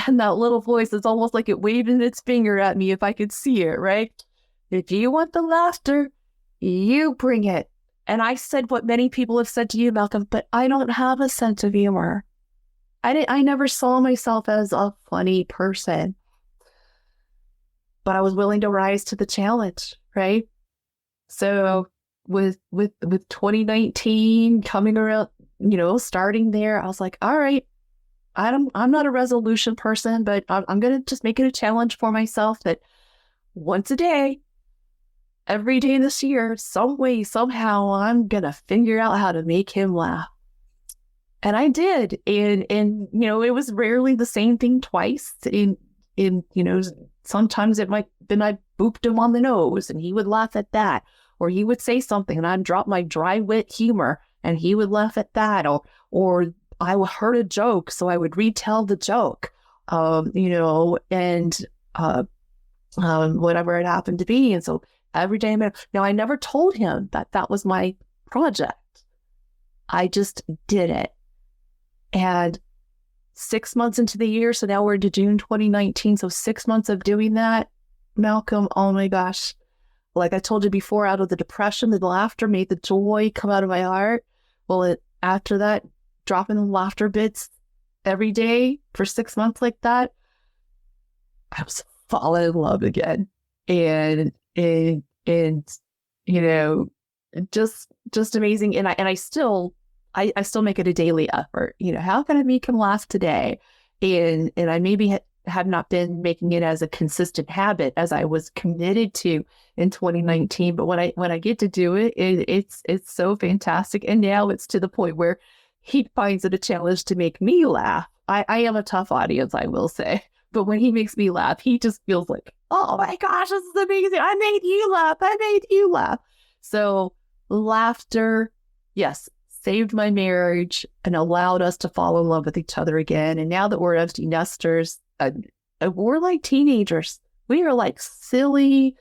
And that little voice is almost like it waving its finger at me if I could see it, right? If you want the laughter, you bring it. And I said what many people have said to you, Malcolm, but I don't have a sense of humor. I never saw myself as a funny person. But I was willing to rise to the challenge, right? So with 2019 coming around, starting there, I was like, all right, I'm not a resolution person, but I'm going to just make it a challenge for myself that once a day, every day this year, some way, somehow, I'm going to figure out how to make him laugh. And I did. And it was rarely the same thing twice. Sometimes it might have been I booped him on the nose and he would laugh at that. Or he would say something and I'd drop my dry wit humor and he would laugh at that. Or I heard a joke, so I would retell the joke, whatever it happened to be. And so every day, now I never told him that was my project. I just did it. And 6 months into the year, so now we're into June 2019, so 6 months of doing that, Malcolm, oh my gosh. Like I told you before, out of the depression, the laughter made the joy come out of my heart. Well, after that, dropping the laughter bits, every day for 6 months like that, I was falling in love again. And you know, just amazing. And I still make it a daily effort. How can I make him laugh today? And I maybe have not been making it as a consistent habit as I was committed to in 2019. But when I get to do it, it's so fantastic. And now it's to the point where he finds it a challenge to make me laugh. I am a tough audience, I will say. But when he makes me laugh, he just feels like, oh my gosh, this is amazing. I made you laugh. I made you laugh. So laughter, yes, saved my marriage and allowed us to fall in love with each other again. And now that we're empty nesters, we're like teenagers. We are like silly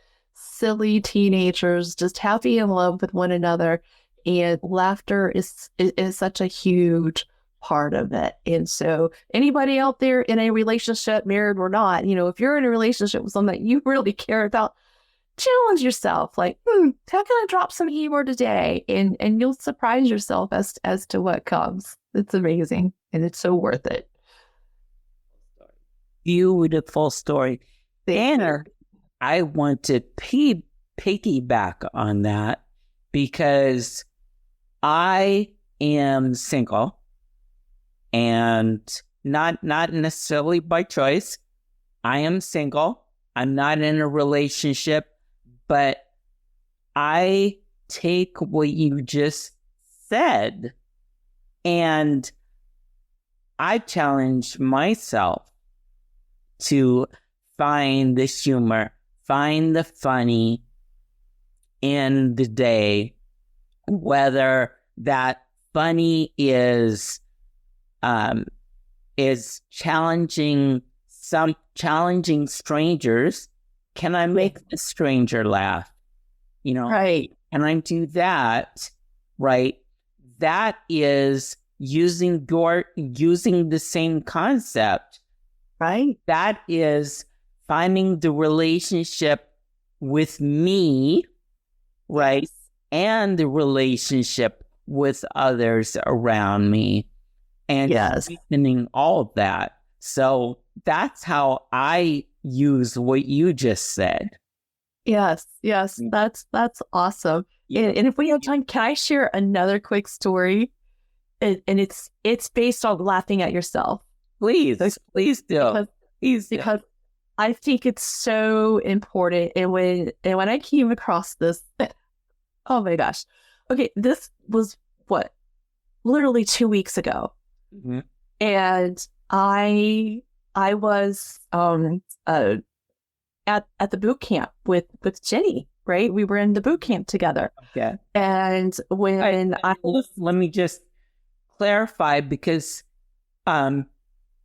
teenagers, just happy in love with one another. And laughter is such a huge part of it. And so anybody out there in a relationship, married or not, if you're in a relationship with someone that you really care about, challenge yourself. Like, how can I drop some humor today? And you'll surprise yourself as to what comes. It's amazing. And it's so worth it. Beautiful story. Anna, I want to piggyback on that because I am single and not necessarily by choice. I am single. I'm not in a relationship, but I take what you just said and I challenge myself to find the humor, find the funny in the day, whether that funny is challenging strangers. Can I make the stranger laugh? Right. Can I do that? Right. That is using the same concept. Right. That is finding the relationship with me, right? And the relationship with others around me and strengthening all of that. So that's how I use what you just said. Yes. That's awesome. And if we have time, can I share another quick story? And it's based on laughing at yourself. Please do. Because I think it's so important. And when I came across this, oh my gosh. Okay, this was literally 2 weeks ago. Mm-hmm. And I was at the boot camp with Jenny, right? We were in the boot camp together. Okay. And let me just clarify because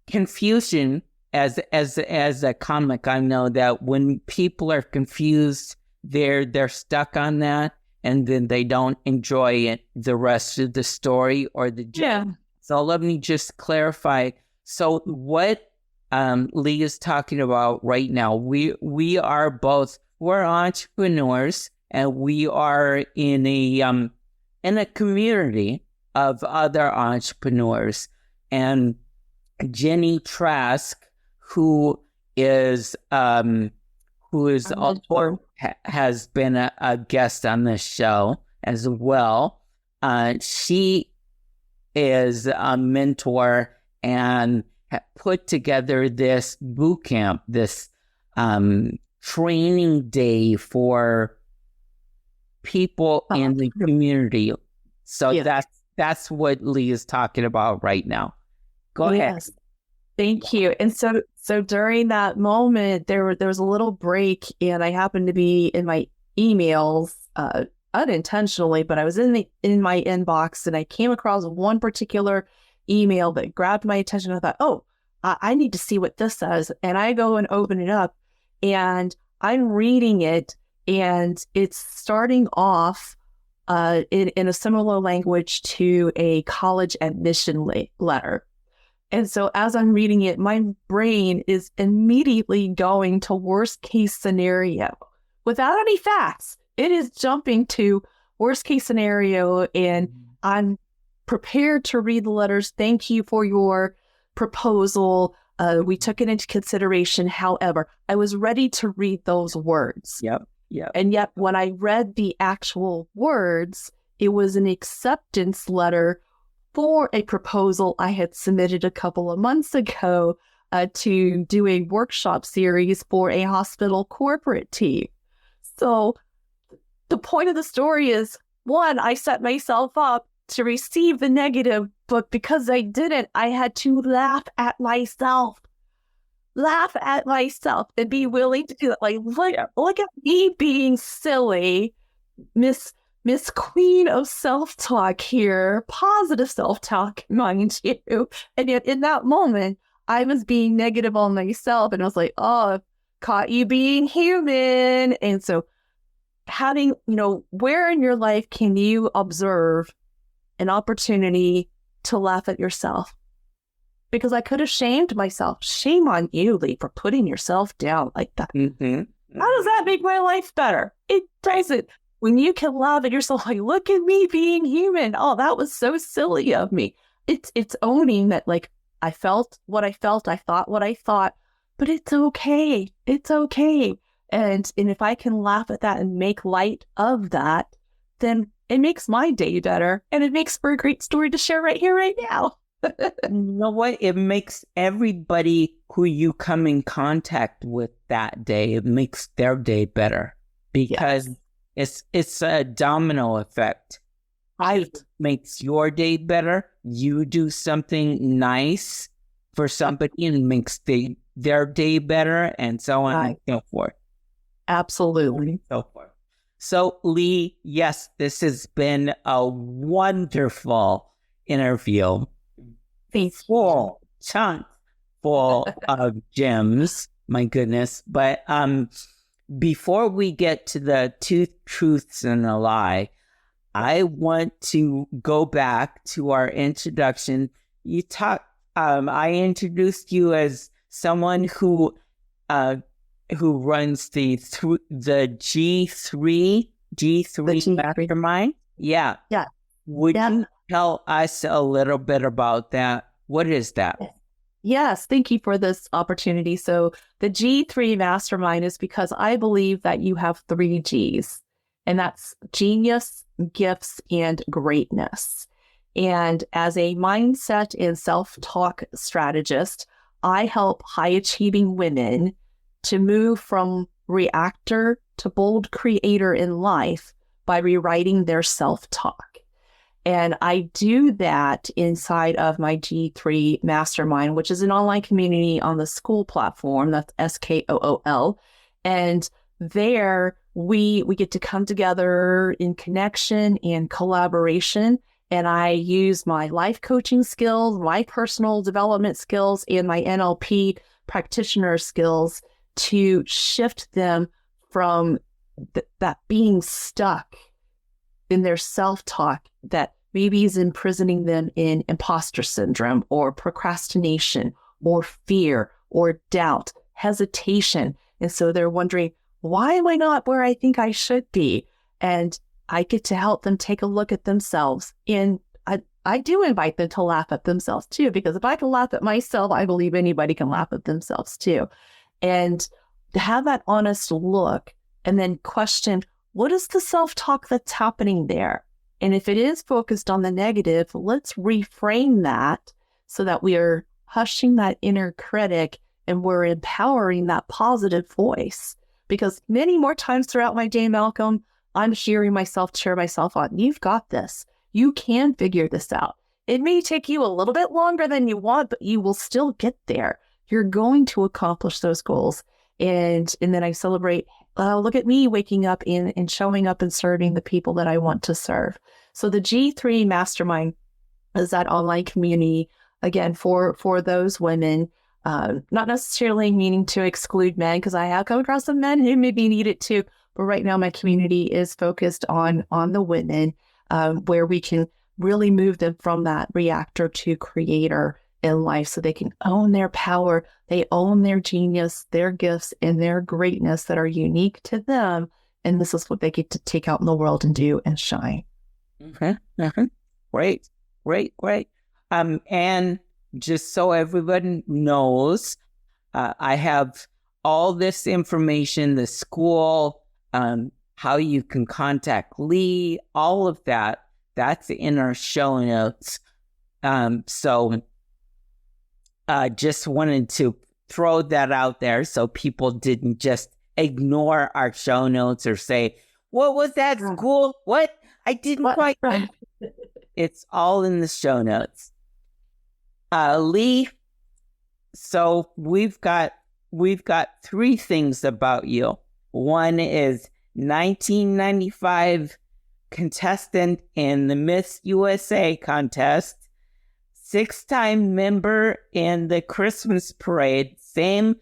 confusion as a comic, I know that when people are confused, they're stuck on that and then they don't enjoy the rest of the story or the joke. Yeah. So let me just clarify. So what Lee is talking about right now, we're entrepreneurs and we are in a community of other entrepreneurs. And Jenny Trask, who also has been a guest on this show as well. She is a mentor and put together this boot camp, this training day for people in the community. So that's what Lee is talking about right now. Go ahead. Thank you. And so during that moment, there was a little break, and I happened to be in my emails unintentionally, but I was in my inbox, and I came across one particular email that grabbed my attention. I thought, oh, I need to see what this says. And I go and open it up, and I'm reading it, and it's starting off in a similar language to a college admission letter. And so as I'm reading it, my brain is immediately going to worst case scenario without any facts. It is jumping to worst case scenario, and I'm prepared to read the letters. Thank you for your proposal. We took it into consideration. However, I was ready to read those words. Yep. Yep. And yet when I read the actual words, it was an acceptance letter for a proposal I had submitted a couple of months ago to do a workshop series for a hospital corporate team. So the point of the story is, one, I set myself up to receive the negative, but because I didn't, I had to laugh at myself and be willing to do it. Like, look at me being silly, Miss Queen of self-talk here, positive self-talk, mind you. And yet in that moment, I was being negative on myself, and I was like, oh, caught you being human. And so having, where in your life can you observe an opportunity to laugh at yourself? Because I could have shamed myself. Shame on you, Lee, for putting yourself down like that. Mm-hmm. How does that make my life better? It doesn't. When you can laugh at yourself, like, look at me being human. Oh, that was so silly of me. It's owning that, like, I felt what I felt, I thought what I thought, but it's okay. It's okay. And if I can laugh at that and make light of that, then it makes my day better. And it makes for a great story to share right here, right now. You know what? It makes everybody who you come in contact with that day, it makes their day better, because it's a domino effect. Right. It makes your day better. You do something nice for somebody and it makes their day better, and so on and so forth. Absolutely. So forth. So, Lee, yes, this has been a wonderful interview. Full of gems, my goodness. But before we get to the two truths and a lie, I want to go back to our introduction. I introduced you as someone who runs the G3 mastermind. Yeah. Would you tell us a little bit about that? What is that? Yes, thank you for this opportunity. So the G3 mastermind is because I believe that you have 3 Gs, and that's genius, gifts, and greatness. And as a mindset and self-talk strategist, I help high-achieving women to move from reactor to bold creator in life by rewriting their self-talk. And I do that inside of my G3 Mastermind, which is an online community on the School platform. That's SKOOL. And there we get to come together in connection and collaboration. And I use my life coaching skills, my personal development skills, and my NLP practitioner skills to shift them from that being stuck in their self-talk that maybe is imprisoning them in imposter syndrome or procrastination or fear or doubt, hesitation. And so they're wondering, why am I not where I think I should be? And I get to help them take a look at themselves. And I do invite them to laugh at themselves too, because if I can laugh at myself, I believe anybody can laugh at themselves too. And to have that honest look and then question, what is the self-talk that's happening there? And if it is focused on the negative, let's reframe that so that we are hushing that inner critic and we're empowering that positive voice. Because many more times throughout my day, Malcolm, I'm hearing myself cheer myself on. You've got this. You can figure this out. It may take you a little bit longer than you want, but you will still get there. You're going to accomplish those goals. And then I celebrate, look at me waking up and showing up and serving the people that I want to serve. So the G3 Mastermind is that online community, again, for those women, not necessarily meaning to exclude men, because I have come across some men who maybe need it too. But right now my community is focused on the women, where we can really move them from that reactor to creator in life so they can own their power, they own their genius, their gifts, and their greatness that are unique to them. And this is what they get to take out in the world and do and shine. Great. And just so everyone knows, I have all this information, the school, how you can contact Lee, all of that. That's in our show notes. So just wanted to throw that out there so people didn't just ignore our show notes or say, what was that school? What? I didn't quite. It's all in the show notes. Lee, so we've got 3 things about you. One is 1995 contestant in the Miss USA contest, 6-time member in the Christmas parade, same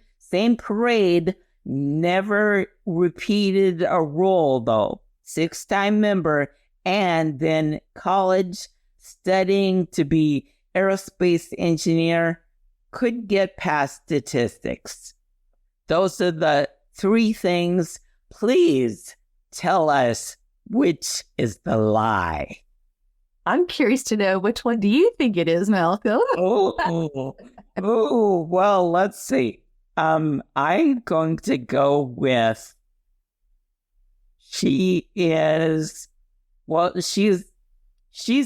parade, never repeated a role though, 6-time member, and then college studying to be aerospace engineer, couldn't get past statistics. Those are the 3 things. Please tell us which is the lie. I'm curious to know, which one do you think it is, Malcolm? Oh, well, let's see. I'm going to go with she's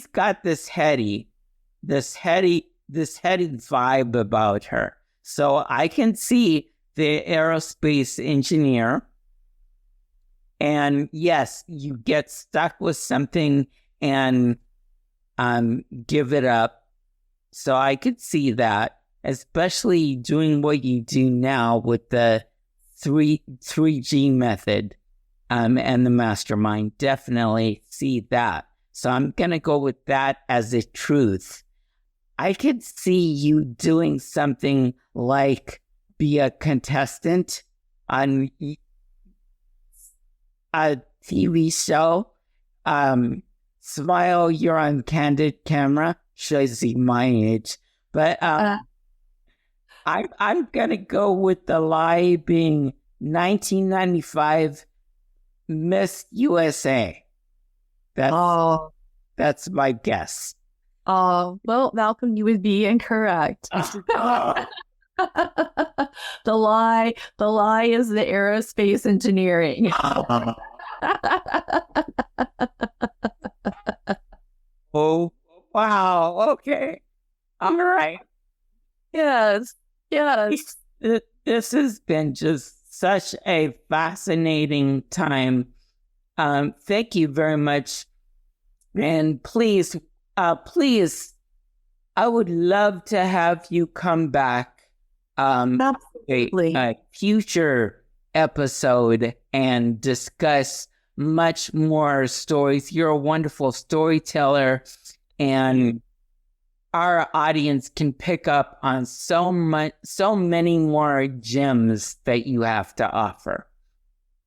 got this heady vibe about her. So I can see the aerospace engineer. And yes, you get stuck with something and give it up. So I could see that, especially doing what you do now with the 3G method and the mastermind. Definitely see that. So I'm going to go with that as a truth. I could see you doing something like be a contestant on a TV show. Smile, you're on candid camera. Shows you my age. But I'm going to go with the lie being 1995 Miss USA. That's my guess. Oh, well, Malcolm, you would be incorrect. The lie is the aerospace engineering. Oh, wow. Okay. All right. Yes. This has been just such a fascinating time. Thank you very much. And please, I would love to have you come back Absolutely. a future episode and discuss much more stories. You're a wonderful storyteller, and our audience can pick up on so many more gems that you have to offer.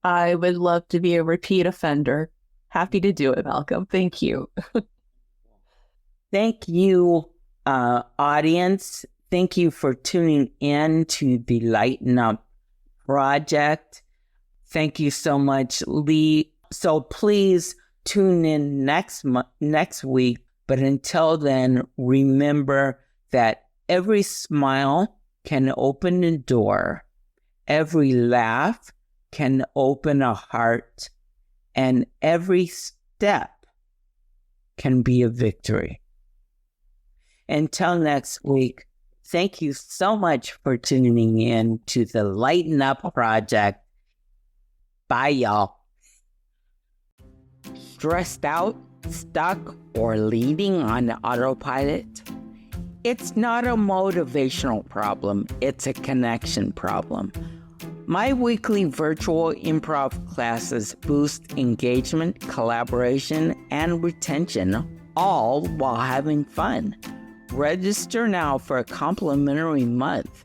I would love to be a repeat offender. Happy to do it, Malcolm. Thank you. Thank you, audience. Thank you for tuning in to the Lighten Up Project. Thank you so much, Lee. So please tune in next week. But until then, remember that every smile can open a door. Every laugh can open a heart. And every step can be a victory. Until next week, thank you so much for tuning in to the Lighten Up Project. Bye, y'all. Stressed out, stuck, or leading on autopilot? It's not a motivational problem, it's a connection problem. My weekly virtual improv classes boost engagement, collaboration, and retention, all while having fun. Register now for a complimentary month.